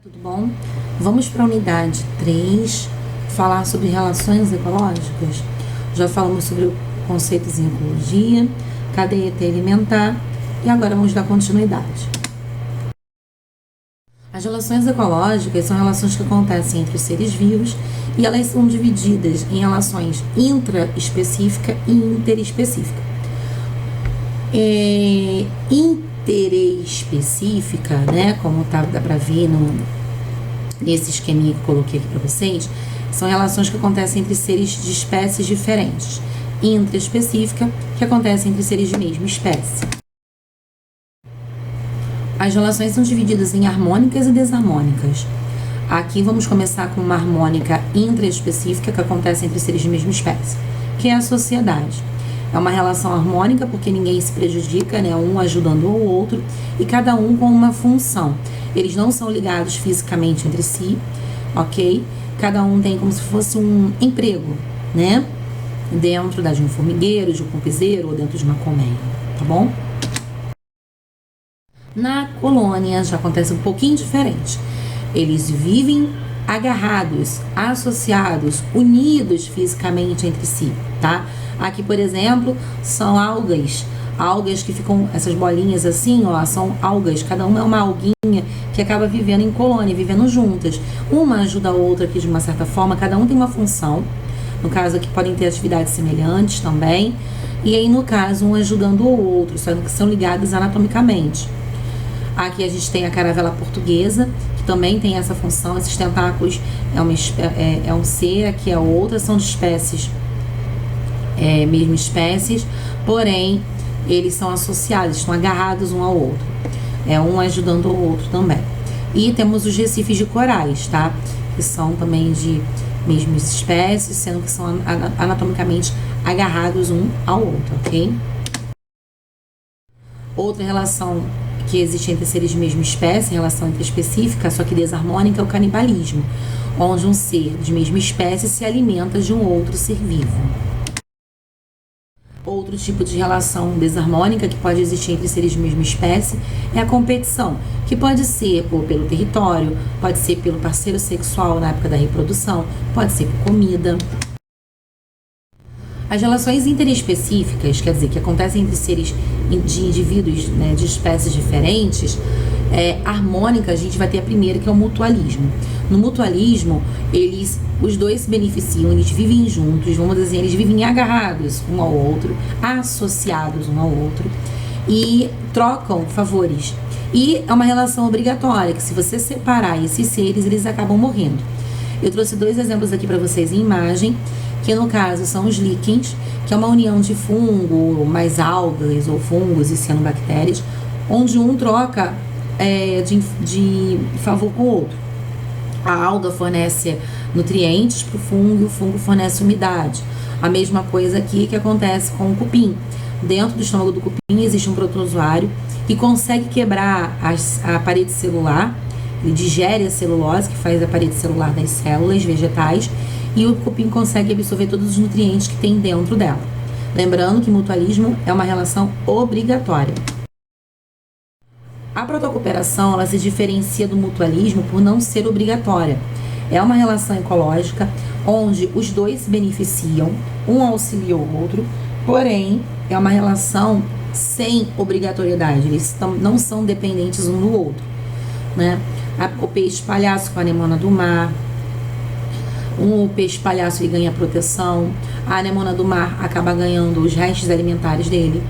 Tudo bom? Vamos para a unidade 3, falar sobre relações ecológicas. Já falamos sobre conceitos em ecologia, cadeia alimentar e agora vamos dar continuidade. As relações ecológicas são relações que acontecem entre os seres vivos e elas são divididas em relações intraespecífica e interespecífica. Interespecífica, né, como dá para ver nesse esqueminha que eu coloquei aqui para vocês, são relações que acontecem entre seres de espécies diferentes. Intraespecífica, que acontece entre seres de mesma espécie. As relações são divididas em harmônicas e desarmônicas. Aqui vamos começar com uma harmônica intraespecífica que acontece entre seres de mesma espécie, que é a sociedade. É uma relação harmônica porque ninguém se prejudica, né? Um ajudando o outro e cada um com uma função. Eles não são ligados fisicamente entre si, ok? Cada um tem como se fosse um emprego, né? Dentro de um formigueiro, de um piseiro ou dentro de uma colmeia, tá bom? Na colônia já acontece um pouquinho diferente. Eles vivem agarrados, associados, unidos fisicamente entre si, tá? Aqui, por exemplo, são algas que ficam, essas bolinhas assim, ó, são algas, cada uma é uma alguinha que acaba vivendo em colônia, vivendo juntas. Uma ajuda a outra aqui de uma certa forma, cada um tem uma função. No caso aqui podem ter atividades semelhantes também. E aí, no caso, um ajudando o outro, só que são ligados anatomicamente. Aqui a gente tem a caravela portuguesa, que também tem essa função, esses tentáculos é um ser, aqui é outra, são de espécies, mesmo espécies, porém eles são associados, estão agarrados um ao outro, um ajudando o outro também. E temos os recifes de corais, tá? Que são também de mesmas espécies, sendo que são anatomicamente agarrados um ao outro, ok? Outra relação que existe entre seres de mesma espécie, relação interespecífica, só que desarmônica, é o canibalismo, onde um ser de mesma espécie se alimenta de um outro ser vivo. Outro tipo de relação desarmônica que pode existir entre seres de mesma espécie é a competição, que pode ser pelo território, pode ser pelo parceiro sexual na época da reprodução, pode ser por comida. As relações interespecíficas, quer dizer, que acontecem entre seres de indivíduos, né, de espécies diferentes, harmônica, a gente vai ter a primeira, que é o mutualismo. No mutualismo, os dois se beneficiam, eles vivem juntos, vamos dizer, eles vivem agarrados um ao outro, associados um ao outro e trocam favores. E é uma relação obrigatória, que se você separar esses seres, eles acabam morrendo. Eu trouxe dois exemplos aqui para vocês em imagem, que no caso são os líquens, que é uma união de fungo, mais algas ou fungos e cianobactérias, onde um troca de favor com o outro. A alga fornece nutrientes para o fungo e o fungo fornece umidade. A mesma coisa aqui que acontece com o cupim. Dentro do estômago do cupim existe um protozoário que consegue quebrar a parede celular, ele digere a celulose, que faz a parede celular das células vegetais, e o cupim consegue absorver todos os nutrientes que tem dentro dela. Lembrando que mutualismo é uma relação obrigatória. A protocooperação, ela se diferencia do mutualismo por não ser obrigatória. É uma relação ecológica onde os dois se beneficiam, um auxilia o outro, porém é uma relação sem obrigatoriedade, eles não são dependentes um do outro, né? O peixe palhaço com a anemona do mar, o peixe palhaço ele ganha proteção, a anemona do mar acaba ganhando os restos alimentares dele.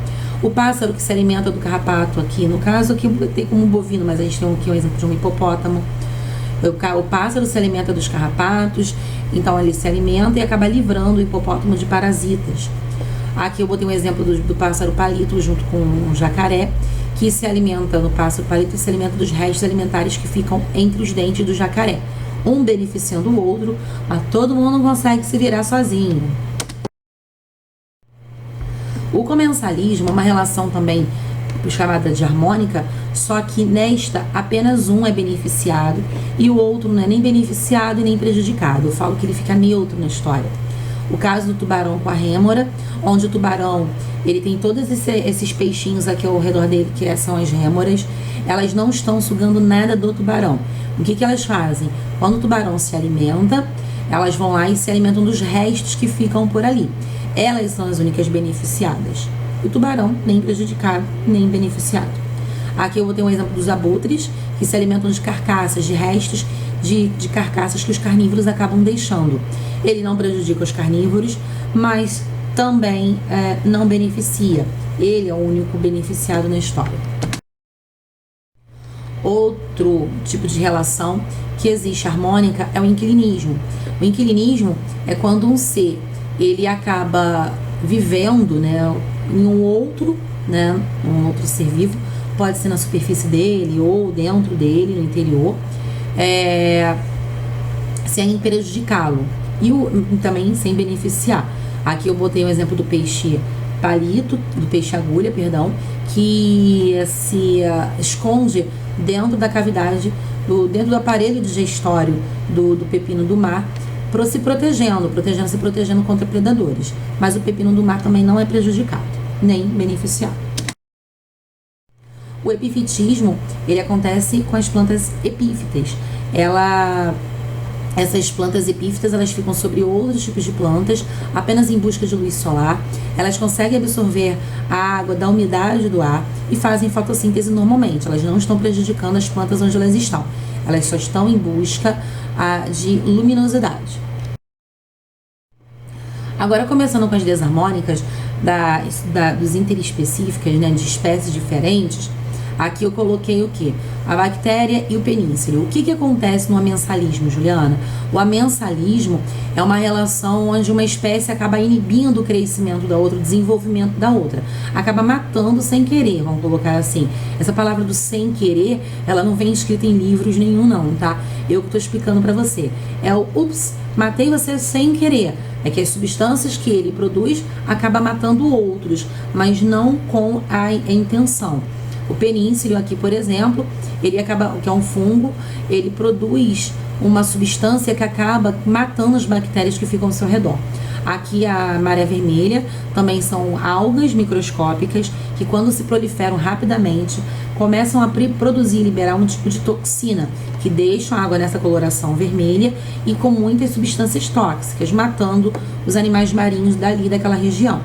O pássaro que se alimenta do carrapato, aqui no caso aqui eu botei como um bovino, mas a gente tem aqui um exemplo de um hipopótamo. O pássaro se alimenta dos carrapatos, então ele se alimenta e acaba livrando o hipopótamo de parasitas. Aqui eu botei um exemplo do pássaro palito junto com um jacaré, que se alimenta, no pássaro palito, se alimenta dos restos alimentares que ficam entre os dentes do jacaré. Um beneficiando o outro, mas todo mundo não consegue se virar sozinho. O comensalismo é uma relação também chamada de harmônica, só que nesta apenas um é beneficiado e o outro não é nem beneficiado e nem prejudicado. Eu falo que ele fica neutro na história. O caso do tubarão com a rêmora, onde o tubarão ele tem todos esses peixinhos aqui ao redor dele, que são as rêmoras, elas não estão sugando nada do tubarão. O que elas fazem? Quando o tubarão se alimenta, elas vão lá e se alimentam dos restos que ficam por ali. Elas são as únicas beneficiadas. O tubarão nem prejudicado, nem beneficiado. Aqui eu vou ter um exemplo dos abutres, que se alimentam de carcaças, de restos de carcaças que os carnívoros acabam deixando. Ele não prejudica os carnívoros, mas também não beneficia. Ele é o único beneficiado na história. Outro tipo de relação que existe harmônica é o inquilinismo. O inquilinismo é quando um ser ele acaba vivendo, né, em um outro ser vivo, pode ser na superfície dele ou dentro dele, no interior, sem prejudicá-lo e também sem beneficiar. Aqui eu botei um exemplo do peixe palito, do peixe agulha, perdão, que se esconde dentro da cavidade, dentro do aparelho digestório do pepino do mar, se protegendo contra predadores. Mas o pepino do mar também não é prejudicado, nem beneficiado. O epifitismo, ele acontece com as plantas epífitas. Essas plantas epífitas, elas ficam sobre outros tipos de plantas, apenas em busca de luz solar. Elas conseguem absorver a água da umidade do ar e fazem fotossíntese normalmente. Elas não estão prejudicando as plantas onde elas estão. Elas só estão em busca de luminosidade. Agora, começando com as desarmônicas dos interespecíficas, né, de espécies diferentes, aqui eu coloquei o quê? A bactéria e o penínsilo. O que acontece no amensalismo, Juliana? O amensalismo é uma relação onde uma espécie acaba inibindo o crescimento da outra, o desenvolvimento da outra. Acaba matando sem querer, vamos colocar assim. Essa palavra do sem querer, ela não vem escrita em livros nenhum não, tá? Eu que estou explicando para você. É o ups, matei você sem querer. É que as substâncias que ele produz acaba matando outros, mas não com a intenção. O penínsilo aqui, por exemplo, que é um fungo, ele produz uma substância que acaba matando as bactérias que ficam ao seu redor. Aqui a maré vermelha também são algas microscópicas que, quando se proliferam rapidamente, começam a produzir e liberar um tipo de toxina que deixam a água nessa coloração vermelha e com muitas substâncias tóxicas, matando os animais marinhos daquela região.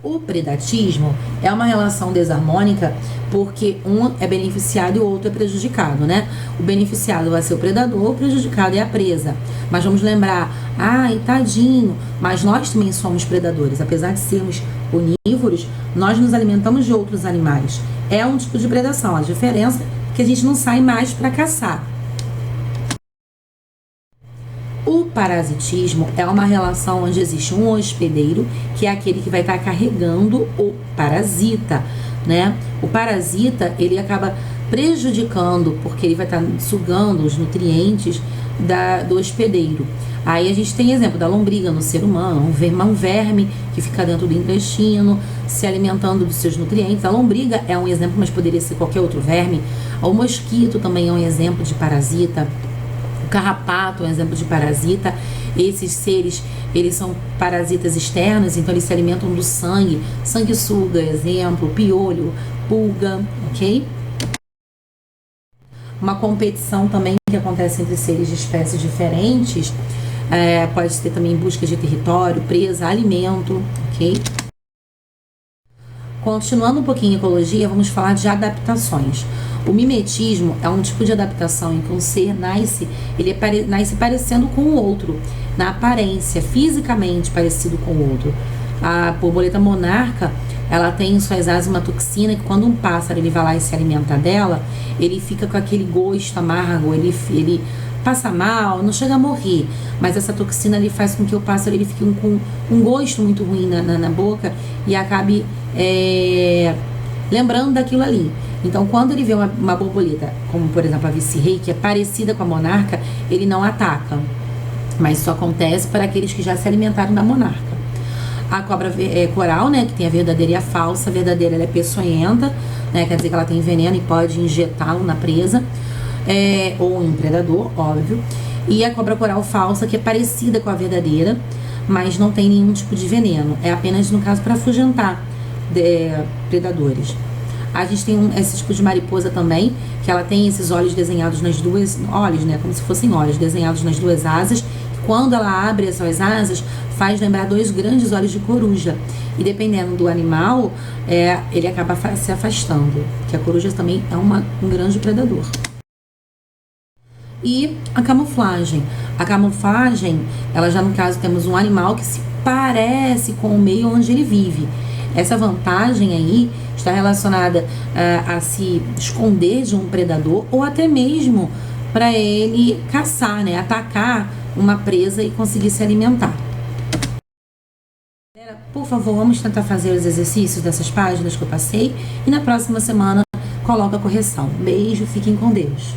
O predatismo é uma relação desarmônica porque um é beneficiado e o outro é prejudicado, né? O beneficiado vai ser o predador, o prejudicado é a presa. Mas vamos lembrar, ai, tadinho, mas nós também somos predadores. Apesar de sermos onívoros, nós nos alimentamos de outros animais. É um tipo de predação. A diferença é que a gente não sai mais para caçar. O parasitismo é uma relação onde existe um hospedeiro, que é aquele que vai estar carregando o parasita, né? O parasita, ele acaba prejudicando, porque ele vai estar sugando os nutrientes do hospedeiro. Aí a gente tem exemplo da lombriga no ser humano, um verme que fica dentro do intestino, se alimentando dos seus nutrientes. A lombriga é um exemplo, mas poderia ser qualquer outro verme. O mosquito também é um exemplo de parasita. O carrapato é um exemplo de parasita. Esses seres, eles são parasitas externos, então eles se alimentam do sangue. Sanguessuga, exemplo, piolho, pulga, ok? Uma competição também que acontece entre seres de espécies diferentes, pode ter também busca de território, presa, alimento, ok? Continuando um pouquinho em ecologia, vamos falar de adaptações. O mimetismo é um tipo de adaptação em que um ser nasce parecendo com o outro, na aparência, fisicamente parecido com o outro. A borboleta monarca, ela tem em suas asas uma toxina que, quando um pássaro ele vai lá e se alimenta dela, ele fica com aquele gosto amargo, ele passa mal, não chega a morrer, mas essa toxina ele faz com que o pássaro ele fique com um gosto muito ruim na boca e acabe lembrando daquilo ali. Então, quando ele vê uma borboleta, como por exemplo a vice-rei, que é parecida com a monarca, ele não ataca. Mas isso acontece para aqueles que já se alimentaram da monarca. A cobra coral, né, que tem a verdadeira e a falsa. A verdadeira, ela é peçonhenta, né, quer dizer que ela tem veneno e pode injetá-lo na presa, ou em um predador, óbvio. E a cobra coral falsa, que é parecida com a verdadeira, mas não tem nenhum tipo de veneno. É apenas, no caso, para afugentar predadores. A gente tem esse tipo de mariposa também, que ela tem esses olhos desenhados nas duas, olhos, né, como se fossem olhos desenhados nas duas asas. Quando ela abre essas asas, faz lembrar dois grandes olhos de coruja. E dependendo do animal, ele acaba se afastando, que a coruja também é um grande predador. E a camuflagem. A camuflagem, ela já no caso temos um animal que se parece com o meio onde ele vive. Essa vantagem aí está relacionada a se esconder de um predador ou até mesmo para ele caçar, né? Atacar uma presa e conseguir se alimentar. Galera, por favor, vamos tentar fazer os exercícios dessas páginas que eu passei e na próxima semana coloca a correção. Beijo, fiquem com Deus.